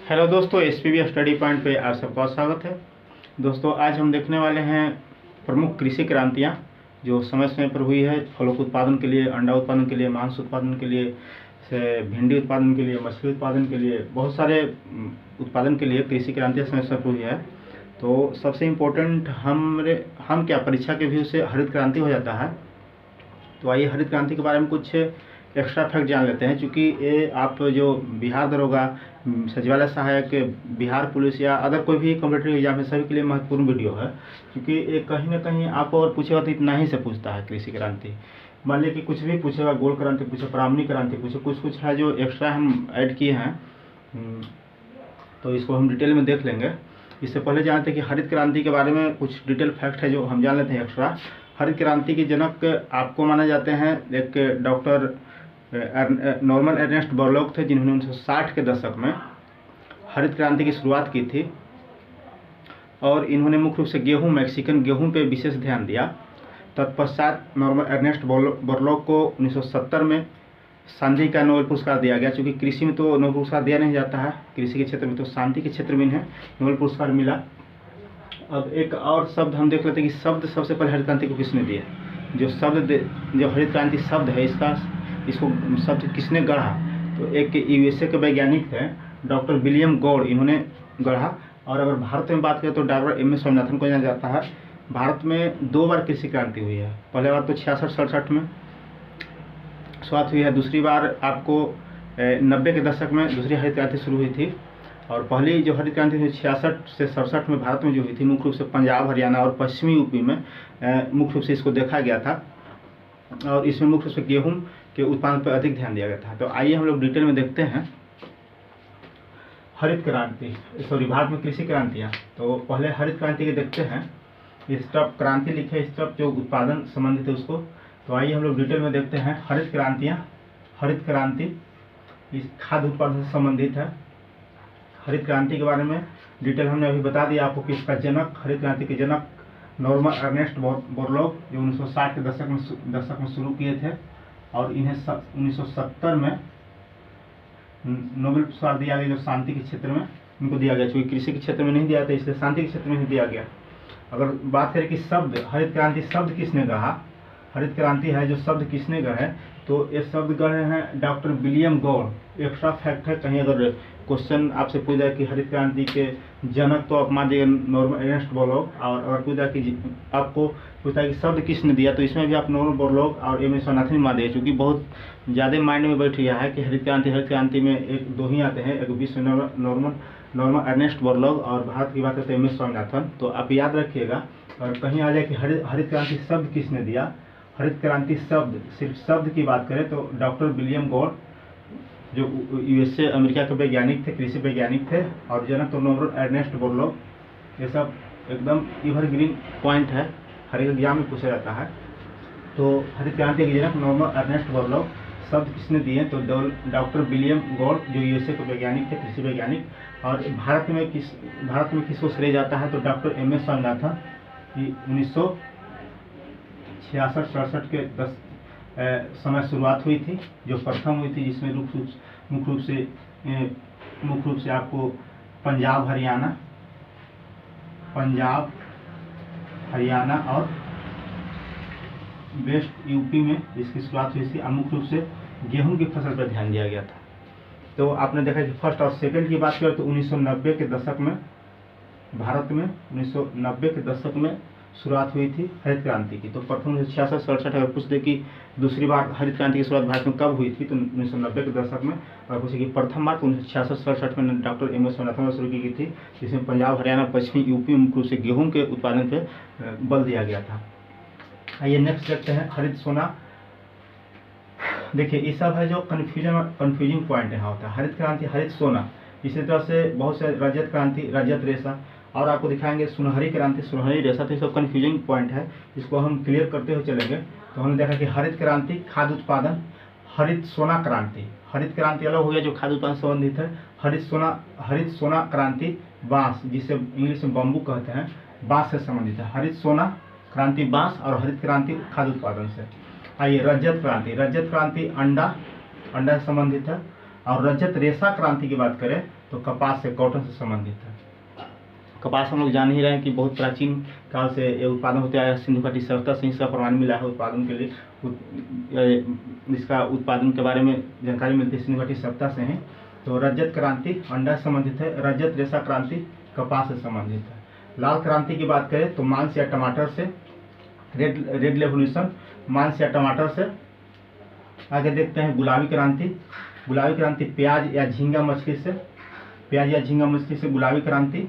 Hello दोस्तों, SPB study point पे आप सबका स्वागत है। दोस्तों, आज हम देखने वाले हैं प्रमुख कृषि क्रांतियां जो समय समय पर हुई है। फलों के उत्पादन के लिए, अंडा उत्पादन के लिए, मांस उत्पादन के लिए, से भिंडी उत्पादन के लिए, मछली उत्पादन के लिए, बहुत सारे उत्पादन के लिए कृषि क्रांतियाँ समय समय पर हुई है। तो सबसे इम्पोर्टेंट हम क्या परीक्षा के व्यू से हरित क्रांति हो जाता है। तो आइए हरित क्रांति के बारे में कुछ एक्स्ट्रा फैक्ट जान लेते हैं। चूँकि ये आप जो बिहार दरोगा, सचिवालय सहायक, बिहार पुलिस या अदर कोई भी कॉम्पिटिटिव एग्जाम है, सभी के लिए महत्वपूर्ण वीडियो है। क्योंकि ये कहीं ना कहीं आपको अगर पूछेगा तो इतना ही से पूछता है कृषि क्रांति। मान लीजिए कि कुछ भी पूछेगा, गोल क्रांति पूछे, ब्राह्मणी क्रांति पूछे, कुछ है जो एक्स्ट्रा हम ऐड किए हैं। तो इसको हम डिटेल में देख लेंगे। इससे पहले जानते हैं कि हरित क्रांति के बारे में कुछ डिटेल फैक्ट है जो हम जान लेते हैं एक्स्ट्रा। हरित क्रांति के जनक आपको माने जाते हैं एक डॉक्टर नॉर्मन अर्नेस्ट बोरलॉग थे, जिन्होंने 1960 के दशक में हरित क्रांति की शुरुआत की थी। और इन्होंने मुख्य रूप से मैक्सिकन गेहूं पे विशेष ध्यान दिया। तत्पश्चात नॉर्मन अर्नेस्ट बोरलॉग को 1970 में शांति का नोबेल पुरस्कार दिया गया। चूँकि कृषि में तो नोबेल पुरस्कार दिया नहीं जाता है, कृषि के क्षेत्र में, तो शांति के क्षेत्र में इन्हें नोबेल पुरस्कार मिला। अब एक और शब्द हम देख लेते हैं कि शब्द सबसे पहले हरित क्रांति को किसने दिया। जो हरित क्रांति शब्द है, इसको शब्द किसने गढ़ा। तो एक यूएसए के वैज्ञानिक थे डॉक्टर विलियम गॉड, इन्होंने गढ़ा। और अगर भारत में बात करें तो डॉक्टर एम एस स्वामीनाथन को जाना जाता है। भारत में 2 बार कृषि क्रांति हुई है। पहले बार तो 66-67 में शुरुआत हुई है। दूसरी बार आपको 90 के दशक में दूसरी हरित क्रांति शुरू हुई थी। और पहली जो हरित क्रांति थी 66 से 67 में भारत में जो हुई थी, मुख्य रूप से पंजाब, हरियाणा और पश्चिमी यूपी में मुख्य रूप से इसको देखा गया था। और इसमें मुख्य रूप से गेहूं के उत्पादन पर अधिक ध्यान दिया गया था। तो आइए हम लोग डिटेल में देखते हैं हरित क्रांति, भारत में कृषि क्रांतियाँ। तो पहले हरित क्रांति के देखते हैं। इस तरफ क्रांति लिखे, इस तरफ जो उत्पादन संबंधित है उसको। तो आइए हम लोग डिटेल में देखते हैं हरित क्रांतियाँ। हरित क्रांति इस खाद्य उत्पादन से संबंधित है। हरित क्रांति के बारे में डिटेल हमने अभी बता दिया आपको कि इसका जनक, हरित क्रांति के जनक नॉर्मन अर्नेस्ट बोरलॉग, जो 1960 के दशक में शुरू किए थे। और इन्हें 1970 में नोबेल पुरस्कार दिया गया, जो शांति के क्षेत्र में इनको दिया गया। क्योंकि कृषि के क्षेत्र में नहीं दिया था, इसलिए शांति के क्षेत्र में ही दिया गया। अगर बात करें कि शब्द हरित क्रांति शब्द किसने गढ़ा, हरित क्रांति है जो शब्द किसने गढ़े, तो ये शब्द गढ़े हैं doctor William God. Extra fact है, कहीं अगर क्वेश्चन आपसे पूछ जाए कि हरित क्रांति के जनक, तो आप मान लीजिए नॉर्मन अर्नेस्ट बोरलॉग। और अगर पूछा कि आपको पूछता है कि शब्द किसने दिया, तो इसमें भी आप नॉर्मन बोरलॉग और एम एस स्वामीनाथन मान दिए। चूँकि बहुत ज़्यादा माइंड में बैठ गया है कि हरित क्रांति में एक दो ही आते हैं, एक विश्व नॉर्मन अर्नेस्ट बोरलॉग, और भारत की बात करते हैं एम एस स्वामीनाथन। तो आप याद रखिएगा। और कहीं आ जाए कि हरित क्रांति शब्द किसने दिया, हरित क्रांति शब्द, सिर्फ शब्द की बात करें तो डॉक्टर विलियम गॉड, जो यूएसए अमेरिका के वैज्ञानिक थे, कृषि वैज्ञानिक थे। और जनक तो नॉर्मन अर्नेस्ट बोरलॉग। ये सब एकदम एवरग्रीन पॉइंट है, हर एक एग्जाम में पूछा जाता है। तो हरित क्रांति के जनक नॉर्मन अर्नेस्ट बोरलॉग। शब्द किसने दिए, तो डॉक्टर विलियम गॉड, जो यूएसए के वैज्ञानिक थे, कृषि वैज्ञानिक। और भारत में किसको श्रेय जाता है, तो डॉक्टर एम एस स्वामीनाथन, 1966-67 के समय शुरुआत हुई थी, जो प्रथम हुई थी, जिसमें मुख्य रूप से आपको पंजाब, हरियाणा और वेस्ट यूपी में इसकी शुरुआत हुई थी। और मुख्य रूप से गेहूं की फसल पर ध्यान दिया गया था। तो आपने देखा कि फर्स्ट और सेकंड की बात करें तो 1990 के दशक में भारत में 1990 के दशक में शुरुआत हुई थी हरित क्रांति की। तो प्रथम 66-67 अगर पूछ दे कि दूसरी बार हरित क्रांति की शुरुआत भारत में कब हुई थी, तो 1990 के दशक में। और पूछे कि प्रथम बार, तो 1966-67 में डॉक्टर एम एस स्वामीनाथन ने शुरू की थी, जिसमें पंजाब, हरियाणा, पश्चिमी यूपी में मुख्य रूप से गेहूं के उत्पादन पर बल दिया गया था। आइए नेक्स्ट देखते हैं हरित सोना। देखिए, ये सब है जो कन्फ्यूजिंग पॉइंट यहाँ होता है। हरित क्रांति, हरित सोना, इसी तरह से बहुत से रजत क्रांति, रजत रेशा, और आपको दिखाएंगे सुनहरी क्रांति, सुनहरी रेशा। तो ये सब कन्फ्यूजिंग पॉइंट है, इसको हम क्लियर करते हुए चलेंगे। तो हमने देखा कि हरित क्रांति खाद्य उत्पादन, हरित सोना क्रांति। हरित क्रांति अलग हो गया जो खाद्य उत्पादन संबंधित है। हरित सोना क्रांति बांस, जिसे इंग्लिश में बम्बू कहते हैं, बांस से संबंधित है। हरित सोना क्रांति बांस, और हरित क्रांति खाद्य उत्पादन से। आइए रजत क्रांति। रजत क्रांति अंडा से संबंधित है। और रजत रेशा क्रांति की बात करें तो कपास से, कॉटन से संबंधित है। कपास हम लोग जान ही रहे हैं कि बहुत प्राचीन काल से ये उत्पादन होते आया, सिंधु घाटी सभ्यता से इसका प्रमाण मिला है उत्पादन के लिए। इसका उत्पादन के बारे में जानकारी मिलती है सिंधु घाटी सभ्यता से है। तो रजत क्रांति अंडा से संबंधित है, रजत रेशा क्रांति कपास से संबंधित है। लाल क्रांति की बात करें तो मांस या टमाटर से, रेड रेवोल्यूशन मांस या टमाटर से। आगे देखते हैं गुलाबी क्रांति। गुलाबी क्रांति प्याज या झींगा मछली से, प्याज या झींगा मछली से गुलाबी क्रांति।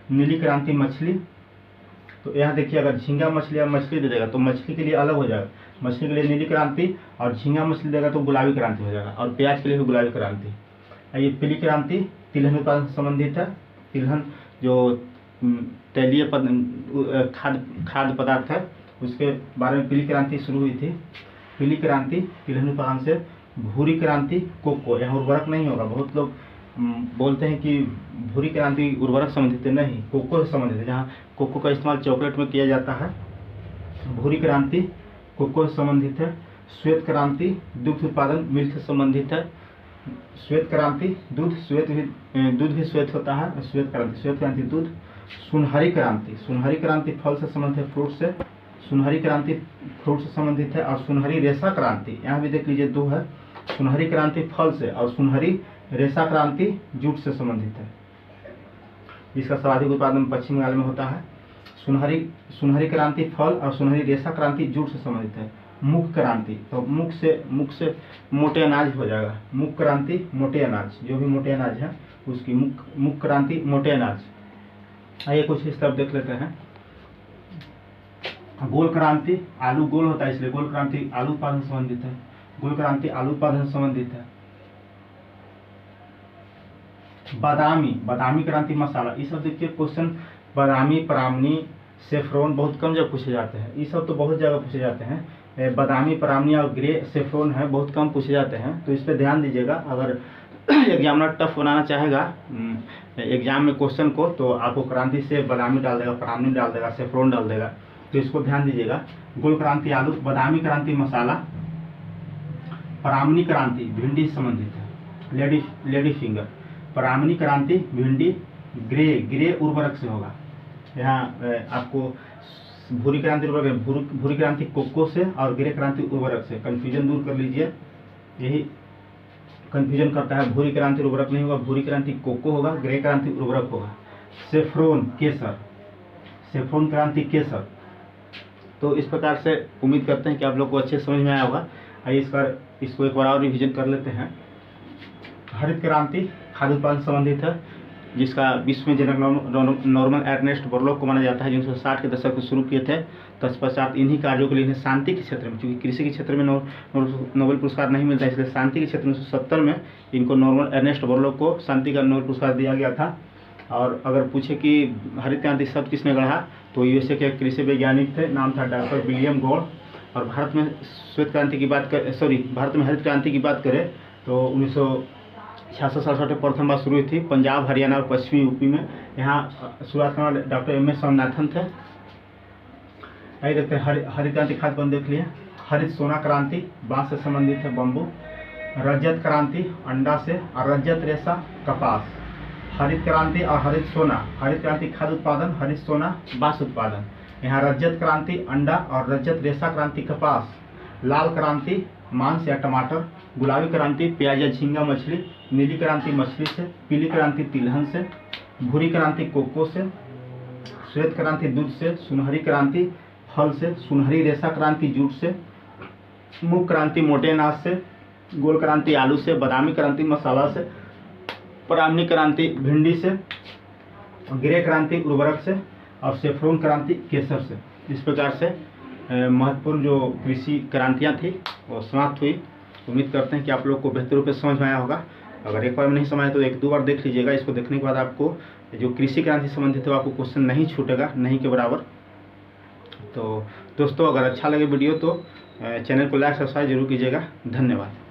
नीली क्रांति मछली, तो यहाँ देखिए अगर झींगा मछली या मछली दे देगा तो मछली के लिए अलग हो जाएगा, मछली के लिए नीली क्रांति, और झींगा मछली देगा तो गुलाबी क्रांति हो जाएगा, और प्याज के लिए भी गुलाबी क्रांति। ये पीली क्रांति तिलहन उत्पादन से संबंधित है। तिलहन जो तैलीय खाद्य पदार्थ है उसके बारे में पीली क्रांति शुरू हुई थी। पीली क्रांति तिलहन उत्पादन से। भूरी क्रांति कोको, यहाँ उर्वरक नहीं होगा। बहुत लोग बोलते हैं कि भूरी क्रांति उर्वरक संबंधित है, नहीं, कोको से संबंधित है, जहाँ कोको का इस्तेमाल चॉकलेट में किया जाता है। भूरी क्रांति कोको से संबंधित है। श्वेत क्रांति दुग्ध उत्पादन, मिल्क से संबंधित है। श्वेत क्रांति दूध भी श्वेत होता है। श्वेत क्रांति दूध। सुनहरी क्रांति फल से संबंधित है, फ्रूट से। सुनहरी क्रांति फ्रूट से संबंधित है। और सुनहरी रेशा क्रांति, यहाँ भी देख लीजिए दो है, सुनहरी क्रांति फल से, और सुनहरी रेशा क्रांति जूट से संबंधित है। इसका सर्वाधिक उत्पादन पश्चिम बंगाल में होता है। सुनहरी क्रांति फल और सुनहरी रेशा क्रांति जूट से संबंधित है। मुख क्रांति, तो मुख से मोटे अनाज हो जाएगा। मुख क्रांति मोटे अनाज, जो भी मोटे अनाज है उसकी मुख क्रांति मोटे अनाज। आइए कुछ इस तरफ देख लेते हैं। गोल क्रांति, आलू गोल होता है इसलिए गोल क्रांति आलू उत्पादन से संबंधित है। गोल क्रांति आलू उत्पादन से संबंधित है। बादामी क्रांति मसाला, ये सब देखिए क्वेश्चन बादामी, परामनी, सेफ्रोन बहुत कम जगह पूछे जाते हैं। ये सब तो बहुत जगह पूछे जाते हैं। बादामी, परामनी और ग्रे सेफ्रोन है, बहुत कम पूछे जाते हैं, तो इस पर ध्यान दीजिएगा। अगर एग्जामिनर टफ बनाना चाहेगा एग्जाम में क्वेश्चन को, तो आपको क्रांति से बादामी डाल देगा, परामनी डाल देगा, सेफ्रोन डाल देगा, तो इसको ध्यान दीजिएगा। गोल क्रांति आलू, बादामी क्रांति मसाला, परामनी क्रांति भिंडी से संबंधित है, लेडी फिंगर। परामनी क्रांति भिंडी, ग्रे उर्वरक से होगा। यहाँ आपको भूरी क्रांति उर्वरक, भूरी क्रांति कोको से और ग्रे क्रांति उर्वरक से, कंफ्यूजन दूर कर लीजिए, यही कंफ्यूजन करता है। भूरी क्रांति उर्वरक नहीं होगा, भूरी क्रांति कोको होगा, ग्रे क्रांति उर्वरक होगा। सेफ्रोन केसर, सेफ्रोन क्रांति केसर। तो इस प्रकार से उम्मीद करते हैं कि आप लोग को अच्छे समझ में आया होगा। आइए इसको एक बार और रिविजन कर लेते हैं। हरित क्रांति खाद्य उत्पादन से संबंधित है, जिसका विश्व में जनक नॉर्मन अर्नेस्ट बोरलॉग को माना जाता है, जिनसे 60 के दशक में शुरू किए थे। तत्पश्चात इन्हीं कार्यों के लिए इन्हें शांति के क्षेत्र में, क्योंकि कृषि के क्षेत्र में नोबेल पुरस्कार नहीं मिलता, इसलिए शांति के क्षेत्र में 1970 में इनको नॉर्मन अर्नेस्ट बोरलॉग को शांति का नोबेल पुरस्कार दिया गया था। और अगर पूछे कि हरित क्रांति शब्द किसने गढ़ा, तो यूएसए के कृषि वैज्ञानिक थे, नाम था डॉक्टर विलियम गॉड। और भारत में श्वेत क्रांति की बात भारत में हरित क्रांति की बात करें तो 1966 में प्रथम बार शुरू हुई थी, पंजाब, हरियाणा और पश्चिमी यूपी में। यहाँ शुरुआत करने वाले डॉक्टर एम एस स्वामीनाथन थे। आइए देखते हैं हरित क्रांति खाद्य उत्पादन देख लिए। हरित सोना क्रांति बांस से संबंधित है, बम्बू। रजत क्रांति अंडा से, और रजत रेशा कपास। हरित क्रांति और हरित सोना, हरित क्रांति खाद्य उत्पादन, हरित सोना बांस उत्पादन। यहाँ रजत क्रांति अंडा और रजत रेशा क्रांति कपास। लाल क्रांति मांस या टमाटर। गुलाबी क्रांति प्याज या झींगा मछली। नीली क्रांति मछली से। पीली क्रांति तिलहन से। भूरी क्रांति कोको से। श्वेत क्रांति दूध से। सुनहरी क्रांति फल से। सुनहरी रेशा क्रांति जूट से। मुख क्रांति मोटे अनाज से। गोल क्रांति आलू से। बादामी क्रांति मसाला से। परामनी क्रांति भिंडी से। ग्रे क्रांति उर्वरक से। और सेफ्रोन क्रांति केसर से। इस प्रकार से महत्वपूर्ण जो कृषि क्रांतियाँ थी वो समाप्त हुई। उम्मीद करते हैं कि आप लोग को बेहतर रूप से समझ में आया होगा। अगर एक बार में नहीं समझ आया तो एक दो बार देख लीजिएगा। इसको देखने के बाद आपको जो कृषि क्रांति संबंधित है आपको क्वेश्चन नहीं छूटेगा, नहीं के बराबर। तो दोस्तों अगर अच्छा लगे वीडियो तो चैनल को लाइक सब्सक्राइब जरूर कीजिएगा। धन्यवाद।